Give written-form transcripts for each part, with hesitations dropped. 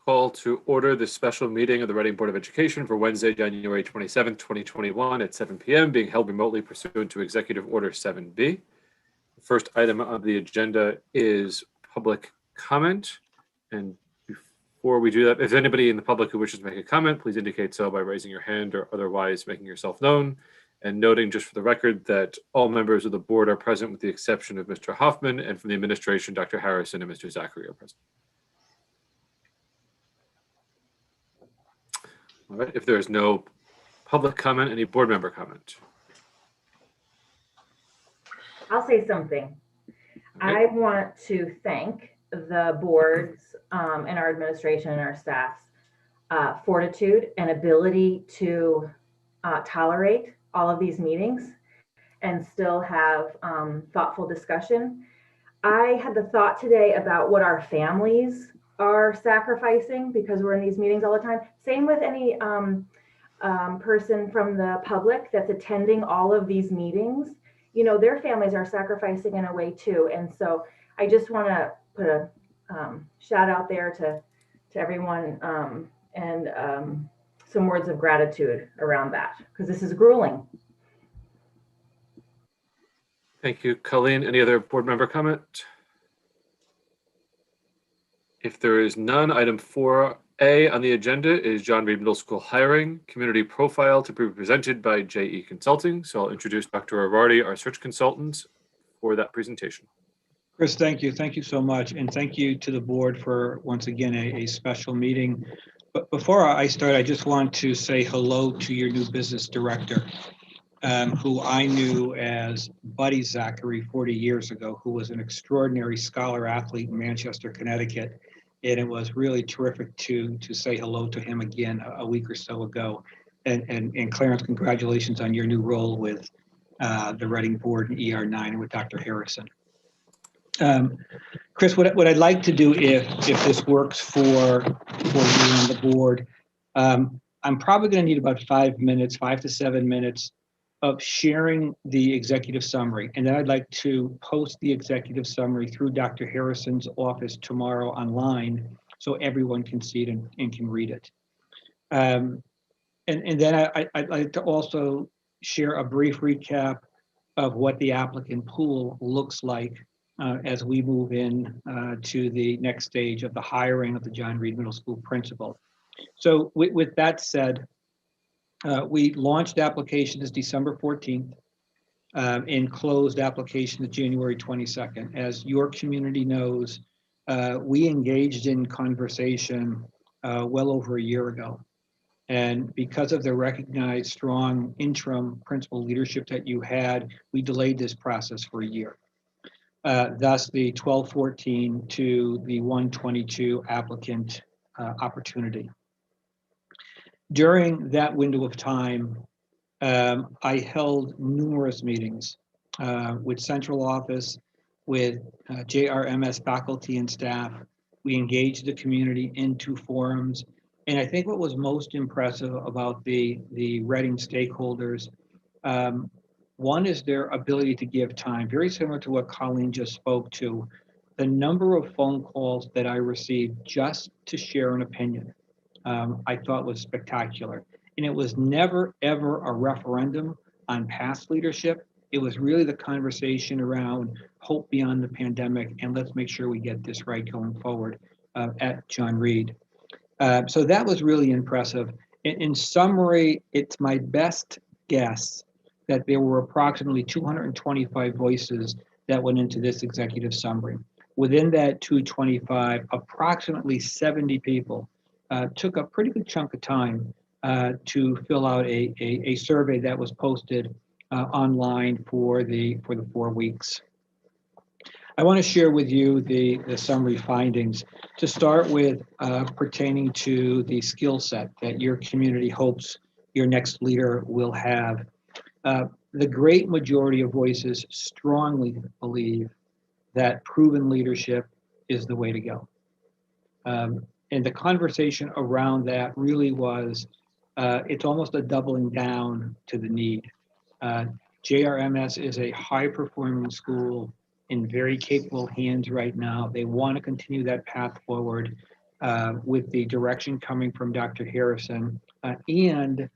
Call to order the special meeting of the Reading Board of Education for Wednesday, January 27th, 2021 at 7 p.m. being held remotely pursuant to Executive Order 7B. The first item on the agenda is public comment. And before we do that, if anybody in the public who wishes to make a comment, please indicate so by raising your hand or otherwise making yourself known. And noting just for the record that all members of the board are present with the exception of Mr. Hoffman, and from the administration, Dr. Harrison and Mr. Zachary are present. All right, if there is no public comment, any board member comment? I'll say something. Okay. I want to thank the boards and our administration and our staff's fortitude and ability to tolerate all of these meetings and still have thoughtful discussion. I had the thought today about what our families are sacrificing because we're in these meetings all the time. Same with any person from the public that's attending all of these meetings. You know, their families are sacrificing in a way too. And so I just want to put a shout out there to everyone and some words of gratitude around that, because this is grueling. Thank you, Colleen. Any other board member comment? If there is none, item 4A on the agenda is John Reed Middle School hiring community profile to be presented by JE Consulting. So I'll introduce Dr. Arvardi, our search consultant, for that presentation. Chris, thank you. Thank you so much. And thank you to the board for, once again, a special meeting. But before I start, I just want to say hello to your new business director, who I knew as Buddy Zachary 40 years ago, who was an extraordinary scholar athlete in Manchester, Connecticut. And it was really terrific to say hello to him again a week or so ago. And Clarence, congratulations on your new role with the Reading Board and ER9 with Dr. Harrison. Chris, what I'd like to do, if this works for you on the board, I'm probably going to need about 5 to 7 minutes of sharing the executive summary. And then I'd like to post the executive summary through Dr. Harrison's office tomorrow online so everyone can see it and can read it. And then I'd like to also share a brief recap of what the applicant pool looks like as we move in to the next stage of the hiring of the John Reed Middle School principal. So with that said, we launched applications December 14th and closed applications January 22nd. As your community knows, we engaged in conversation well over a year ago. And because of the recognized strong interim principal leadership that you had, we delayed this process for a year. Thus the 12/14 to the 1/22 applicant opportunity. During that window of time, I held numerous meetings with central office, with JRMS faculty and staff. We engaged the community in 2 forums. And I think what was most impressive about the Reading stakeholders, one is their ability to give time, very similar to what Colleen just spoke to. The number of phone calls that I received just to share an opinion, I thought was spectacular. And it was never, ever a referendum on past leadership. It was really the conversation around hope beyond the pandemic, and let's make sure we get this right going forward at John Reed. So that was really impressive. In summary, it's my best guess that there were approximately 225 voices that went into this executive summary. Within that 225, approximately 70 people took a pretty good chunk of time to fill out a survey that was posted online for the 4 weeks. I want to share with you the summary findings to start with, pertaining to the skill set that your community hopes your next leader will have. The great majority of voices strongly believe that proven leadership is the way to go. And the conversation around that really was, it's almost a doubling down to the need. JRMS is a high-performing school in very capable hands right now. They want to continue that path forward. with the direction coming from Dr. Harrison and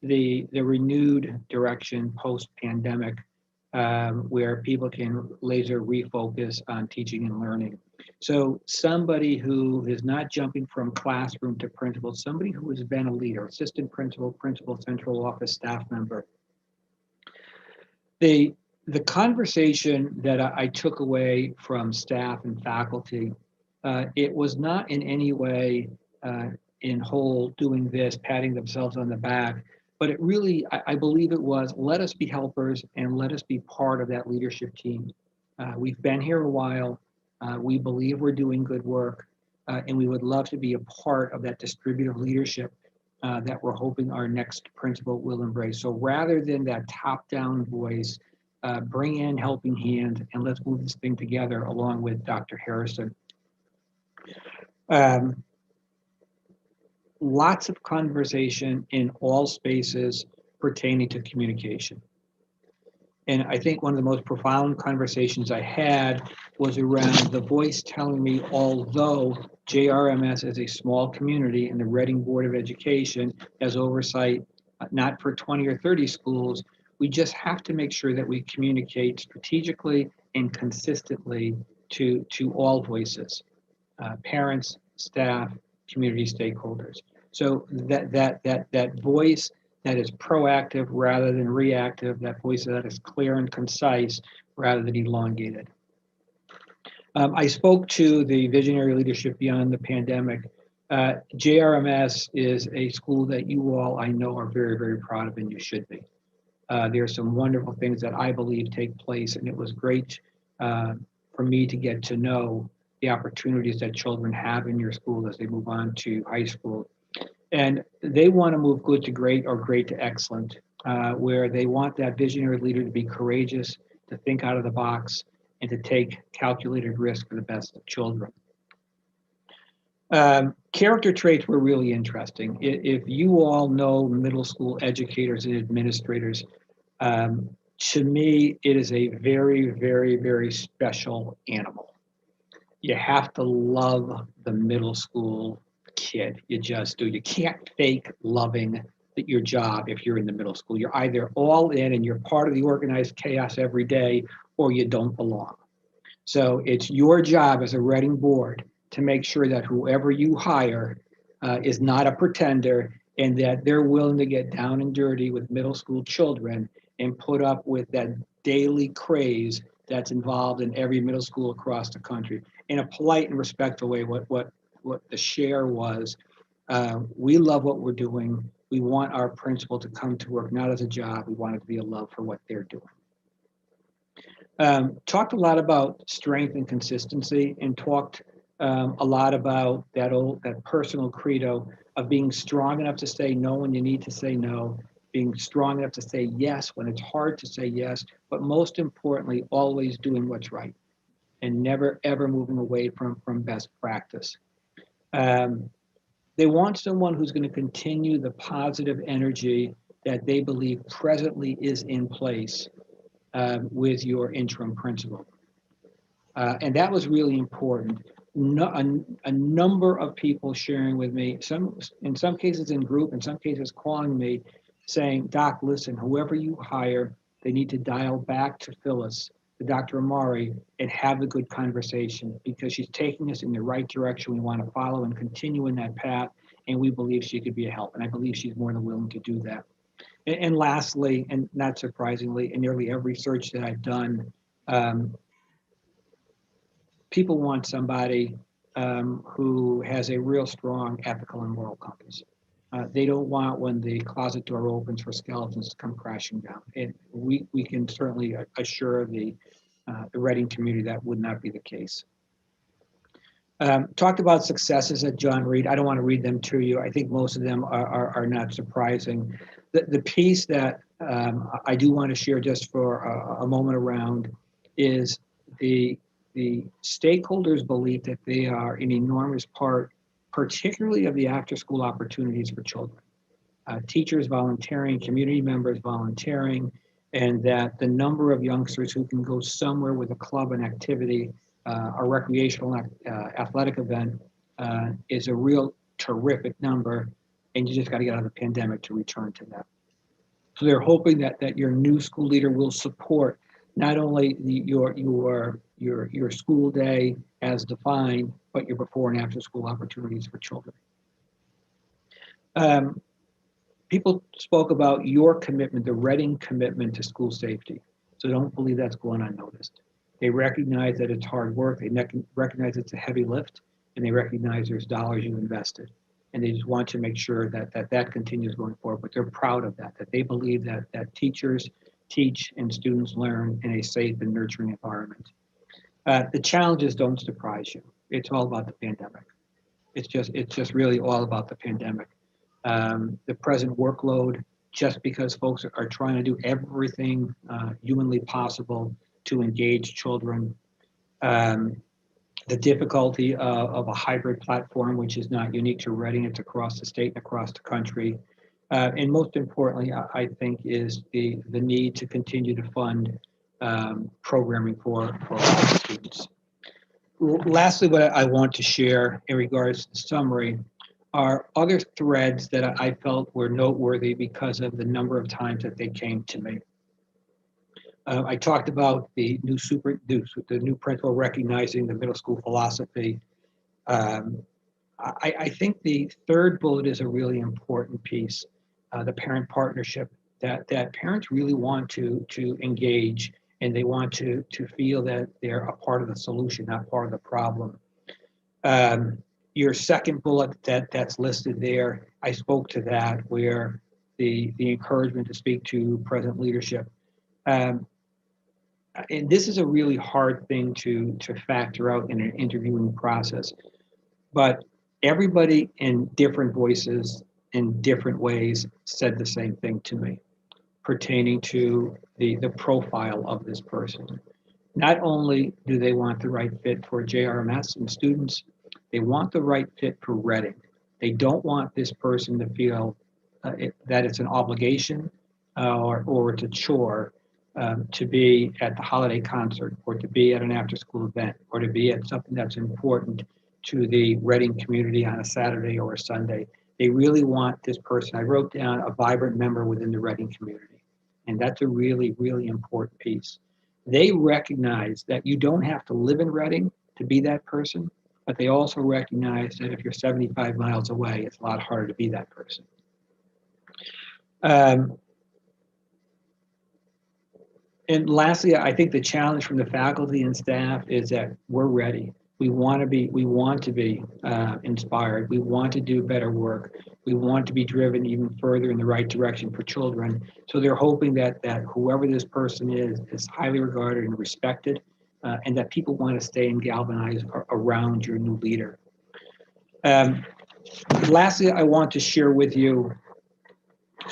the renewed direction post-pandemic, where people can laser refocus on teaching and learning. So somebody who is not jumping from classroom to principal, somebody who has been a leader, assistant principal, principal, central office staff member. The conversation that I took away from staff and faculty, it was not in any way in whole doing this, patting themselves on the back, but it really, I believe it was, let us be helpers and let us be part of that leadership team. We've been here a while. We believe we're doing good work, and we would love to be a part of that distributive leadership that we're hoping our next principal will embrace. So rather than that top-down voice, bring in helping hand and let's move this thing together along with Dr. Harrison. Lots of conversation in all spaces pertaining to communication. And I think one of the most profound conversations I had was around the voice telling me, although JRMS is a small community and the Reading Board of Education has oversight, not for 20 or 30 schools, we just have to make sure that we communicate strategically and consistently to all voices, parents, staff, community stakeholders. So that voice that is proactive rather than reactive, that voice that is clear and concise rather than elongated. I spoke to the visionary leadership beyond the pandemic. JRMS is a school that you all, I know, are very, very proud of, and you should be. There are some wonderful things that I believe take place, and it was great for me to get to know the opportunities that children have in your school as they move on to high school. And they want to move good to great or great to excellent, where they want that visionary leader to be courageous, to think out of the box, and to take calculated risk for the best of children. Character traits were really interesting. If you all know middle school educators and administrators, to me, it is a very, very, very special animal. You have to love the middle school kid. You just do. You can't fake loving your job if you're in the middle school. You're either all in and you're part of the organized chaos every day, or you don't belong. So it's your job as a Reading board to make sure that whoever you hire is not a pretender and that they're willing to get down and dirty with middle school children and put up with that daily craze that's involved in every middle school across the country. In a polite and respectful way, what the share was, we love what we're doing. We want our principal to come to work not as a job. We want it to be a love for what they're doing. Talked a lot about strength and consistency, and talked a lot about that personal credo of being strong enough to say no when you need to say no, being strong enough to say yes when it's hard to say yes, but most importantly, always doing what's right and never ever moving away from best practice. They want someone who's going to continue the positive energy that they believe presently is in place with your interim principal. And that was really important. A number of people sharing with me, in some cases in group, in some cases calling me, saying, Doc, listen, whoever you hire, they need to dial back to Phyllis, to Dr. Amari, and have a good conversation, because she's taking us in the right direction. We want to follow and continue in that path, and we believe she could be a help. And I believe she's more than willing to do that. And lastly, and not surprisingly, in nearly every search that I've done, people want somebody who has a real strong ethical and moral compass. They don't want, when the closet door opens, for skeletons to come crashing down. And we can certainly assure the Reading community that would not be the case. Talked about successes at John Reed. I don't want to read them to you. I think most of them are not surprising. The piece that I do want to share just for a moment around is the stakeholders' belief that they are an enormous part, particularly of the after-school opportunities for children. Teachers volunteering, community members volunteering, and that the number of youngsters who can go somewhere with a club, an activity, a recreational athletic event is a real terrific number, and you just got to get out of the pandemic to return to that. So they're hoping that your new school leader will support not only your school day as defined, but your before and after school opportunities for children. People spoke about your commitment, the Reading commitment to school safety. So don't believe that's going unnoticed. They recognize that it's hard work. They recognize it's a heavy lift, and they recognize there's dollars you invested. And they just want to make sure that continues going forward. But they're proud of that they believe that teachers teach and students learn in a safe and nurturing environment. The challenges don't surprise you. It's all about the pandemic. It's just really all about the pandemic. The present workload, just because folks are trying to do everything humanly possible to engage children. The difficulty of a hybrid platform, which is not unique to Reading, it's across the state and across the country. And most importantly, I think, is the need to continue to fund programming for all students. Lastly, what I want to share in regards to the summary are other threads that I felt were noteworthy because of the number of times that they came to me. I talked about the new principal recognizing the middle school philosophy. I think the third bullet is a really important piece, the parent partnership, that parents really want to engage, and they want to feel that they're a part of the solution, not part of the problem. Your second bullet that's listed there, I spoke to that, where the encouragement to speak to present leadership. And this is a really hard thing to factor out in an interviewing process, but everybody in different voices in different ways said the same thing to me pertaining to the profile of this person. Not only do they want the right fit for JRMS and students, they want the right fit for Reading. They don't want this person to feel that it's an obligation or it's a chore to be at the holiday concert, or to be at an after-school event, or to be at something that's important to the Reading community on a Saturday or a Sunday. They really want this person. I wrote down a vibrant member within the Reading community, and that's a really, really important piece. They recognize that you don't have to live in Reading to be that person, but they also recognize that if you're 75 miles away, it's a lot harder to be that person. And lastly, I think the challenge from the faculty and staff is that we're ready. We want to be inspired. We want to do better work. We want to be driven even further in the right direction for children. So they're hoping that whoever this person is highly regarded and respected, and that people want to stay and galvanize around your new leader. Lastly, I want to share with you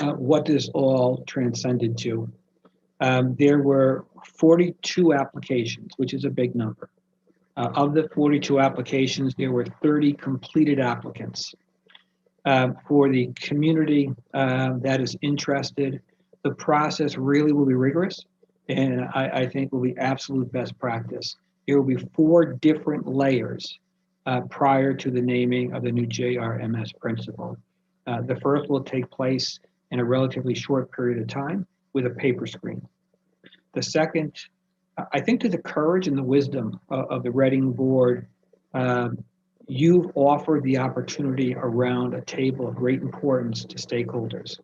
what this all transcended to. There were 42 applications, which is a big number. Of the 42 applications, there were 30 completed applicants. For the community that is interested, the process really will be rigorous, and I think will be absolute best practice. There will be 4 different layers prior to the naming of the new JRMS principal. The first will take place in a relatively short period of time with a paper screen. The second, I think, to the courage and the wisdom of the Reading board, you've offered the opportunity around a table of great importance to stakeholders.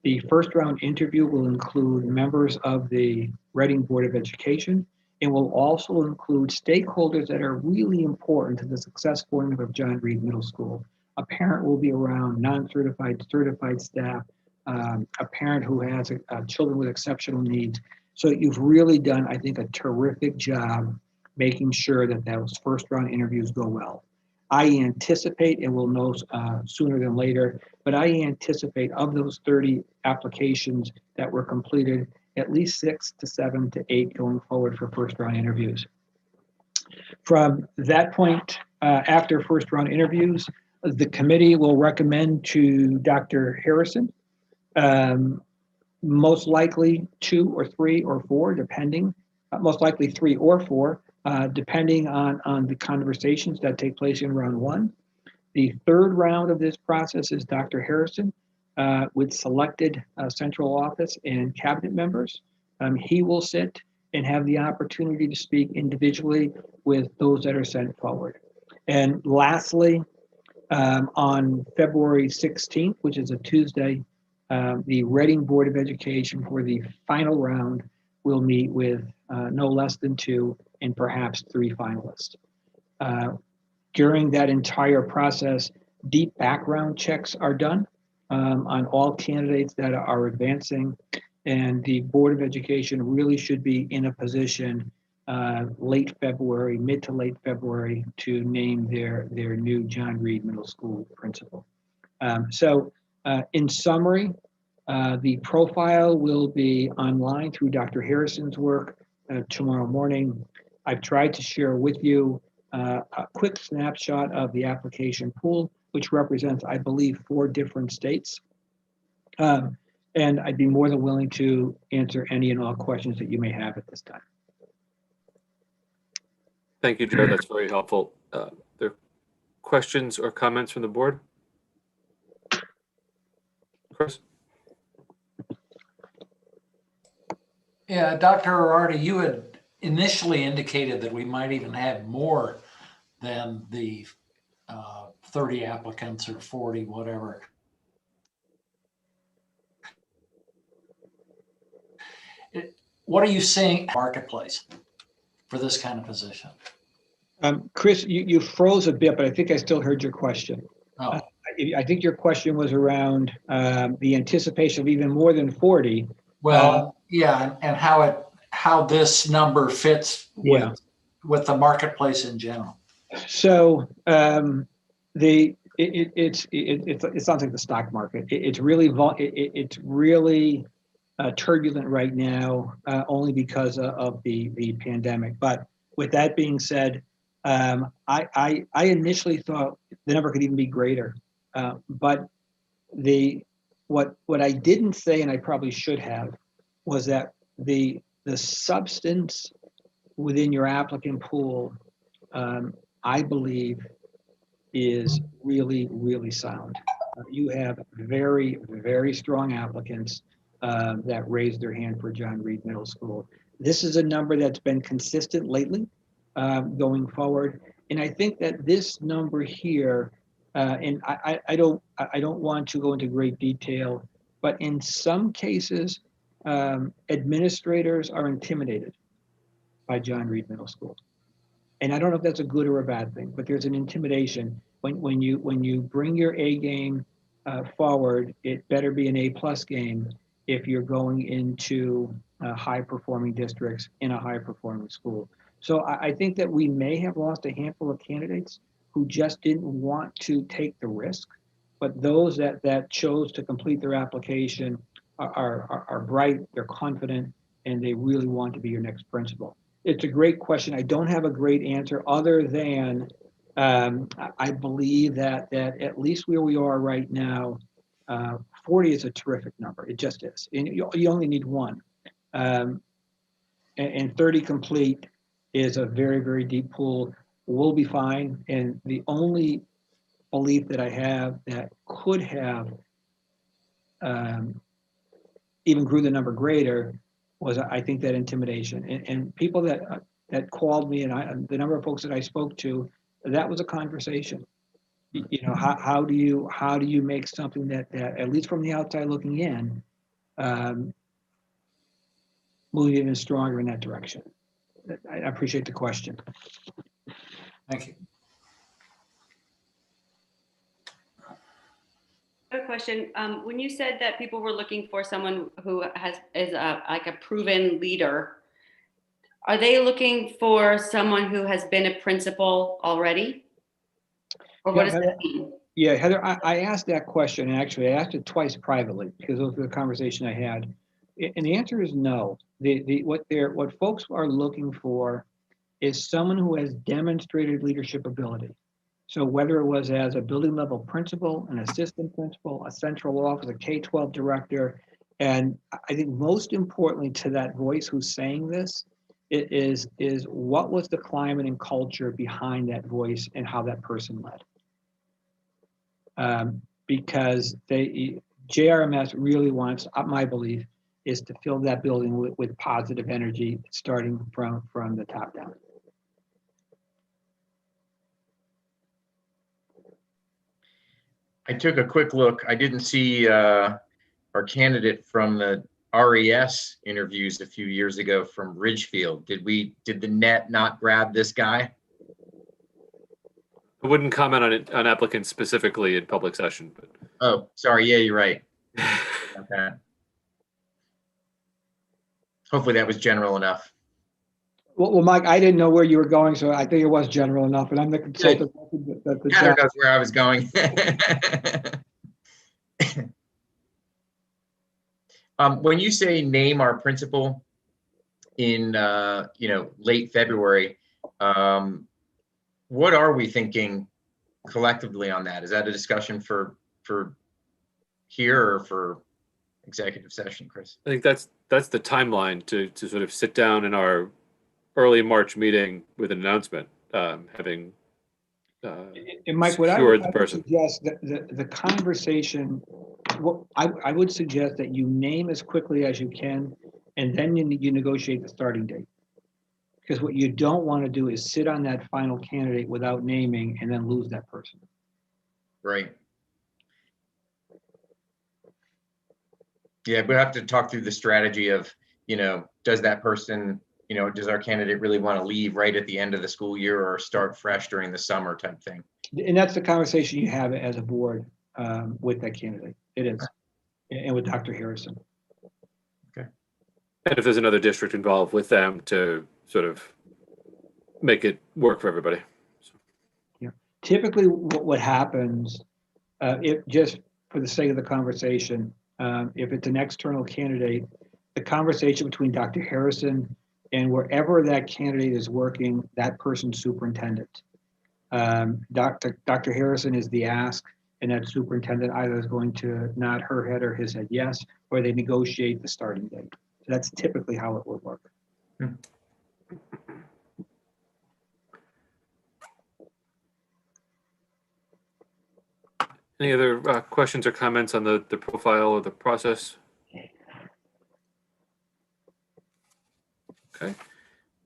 The first round interview will include members of the Reading Board of Education, and will also include stakeholders that are really important to the success formula of John Reed Middle School. A parent will be around, non-certified, certified staff, a parent who has children with exceptional needs. So you've really done, I think, a terrific job making sure that those first round interviews go well. I anticipate, and we'll know sooner than later, but I anticipate of those 30 applications that were completed, at least 6 to 7 to 8 going forward for first round interviews. From that point, after first round interviews, the committee will recommend to Dr. Harrison, most likely 2 or 3 or 4, depending, most likely 3 or 4, depending on the conversations that take place in round 1. The third round of this process is Dr. Harrison with selected central office and cabinet members. He will sit and have the opportunity to speak individually with those that are sent forward. And lastly, on February 16th, which is a Tuesday, the Reading Board of Education for the final round will meet with no less than 2 and perhaps 3 finalists. During that entire process, deep background checks are done on all candidates that are advancing, and the Board of Education really should be in a position late February, mid to late February, to name their new John Reed Middle School principal. So in summary, the profile will be online through Dr. Harrison's work tomorrow morning. I've tried to share with you a quick snapshot of the application pool, which represents, I believe, 4 different states. And I'd be more than willing to answer any and all questions that you may have at this time. Thank you, Joe. That's very helpful. There are questions or comments from the board? Chris? Yeah, Dr. Arardi, you had initially indicated that we might even have more than the 30 applicants or 40, whatever. What are you seeing in the marketplace for this kind of position? Chris, you froze a bit, but I think I still heard your question. Oh. I think your question was around the anticipation of even more than 40. Well, yeah, and how this number fits with the marketplace in general. So it sounds like the stock market. It's really turbulent right now, only because of the pandemic. But with that being said, I initially thought the number could even be greater. But what I didn't say, and I probably should have, was that the substance within your applicant pool, I believe, is really, really sound. You have very, very strong applicants that raised their hand for John Reed Middle School. This is a number that's been consistent lately going forward. And I think that this number here, and I don't want to go into great detail, but in some cases, administrators are intimidated by John Reed Middle School. And I don't know if that's a good or a bad thing, but there's an intimidation. When you bring your A game forward, it better be an A+ game if you're going into high performing districts in a high performing school. So I think that we may have lost a handful of candidates who just didn't want to take the risk, but those that chose to complete their application are bright, they're confident, and they really want to be your next principal. It's a great question. I don't have a great answer other than I believe that at least where we are right now, 40 is a terrific number. It just is. And you only need 1. And 30 complete is a very, very deep pool. We'll be fine. And the only belief that I have that could have even grew the number greater was, I think, that intimidation. And people that called me, and the number of folks that I spoke to, that was a conversation. You know, how do you make something that at least from the outside looking in, move even stronger in that direction? I appreciate the question. Thank you. A question. When you said that people were looking for someone who is like a proven leader, are they looking for someone who has been a principal already? Or what does that mean? Yeah, Heather, I asked that question, and actually I asked it twice privately because of the conversation I had. And the answer is no. What folks are looking for is someone who has demonstrated leadership ability. So whether it was as a building level principal, an assistant principal, a central office, a K-12 director, and I think most importantly to that voice who's saying this, it is what was the climate and culture behind that voice and how that person led. because JRMS really wants, my belief, is to fill that building with positive energy, starting from the top down. I took a quick look. I didn't see our candidate from the RES interviews a few years ago from Ridgefield. Did the net not grab this guy? I wouldn't comment on it, on applicants specifically in public session, but Oh, sorry. Yeah, you're right. Okay. Hopefully that was general enough. Well, Mike, I didn't know where you were going, so I think it was general enough, and I'm the consultant. Heather knows where I was going. When you say name our principal in late February, what are we thinking collectively on that? Is that a discussion for here or for executive session, Chris? I think that's the timeline to sort of sit down in our early March meeting with an announcement, having And Mike, what I secured would the person. suggest that the conversation, I would suggest that you name as quickly as you can, and then you negotiate the starting date. Because what you don't want to do is sit on that final candidate without naming and then lose that person. Right. Yeah, we'll have to talk through the strategy of, does that person, does our candidate really want to leave right at the end of the school year or start fresh during the summer type thing? And that's the conversation you have as a board with that candidate. It is, and with Dr. Harrison. And if there's another district involved with them to sort of make it work for everybody. Yeah. Typically, what happens, if just for the sake of the conversation, if it's an external candidate, the conversation between Dr. Harrison and wherever that candidate is working, that person's superintendent. Dr. Harrison is the ask, and that superintendent either is going to nod her head or his head yes, or they negotiate the starting date. So that's typically how it would work. Any other questions or comments on the profile or the process? Okay.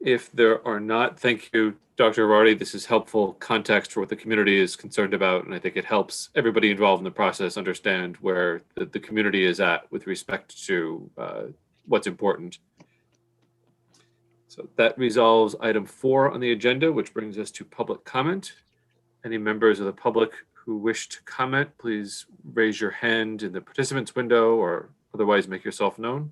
If there are not, thank you, Dr. Arardi. This is helpful context for what the community is concerned about, and I think it helps everybody involved in the process understand where the community is at with respect to what's important. So that resolves item 4 on the agenda, which brings us to public comment. Any members of the public who wish to comment, please raise your hand in the participants window or otherwise make yourself known.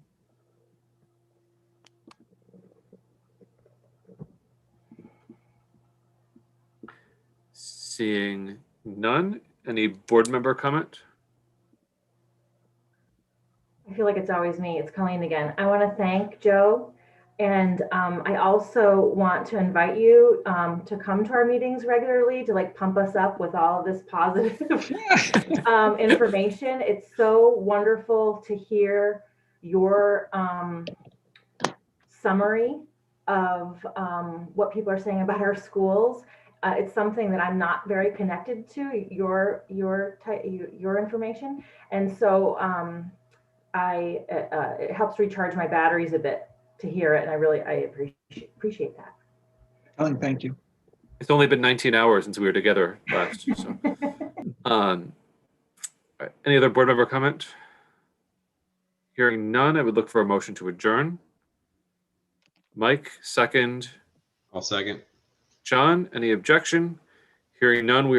Seeing none, any board member comment? I feel like it's always me. It's Colleen again. I want to thank Joe. And I also want to invite you to come to our meetings regularly to pump us up with all of this positive information. It's so wonderful to hear your summary of what people are saying about our schools. It's something that I'm not very connected to, your information. And so it helps recharge my batteries a bit to hear it, and I appreciate that. Ellen, thank you. It's only been 19 hours since we were together last. So. All right. Any other board member comment? Hearing none, I would look for a motion to adjourn. Mike, second. I'll second. John, any objection? Hearing none, we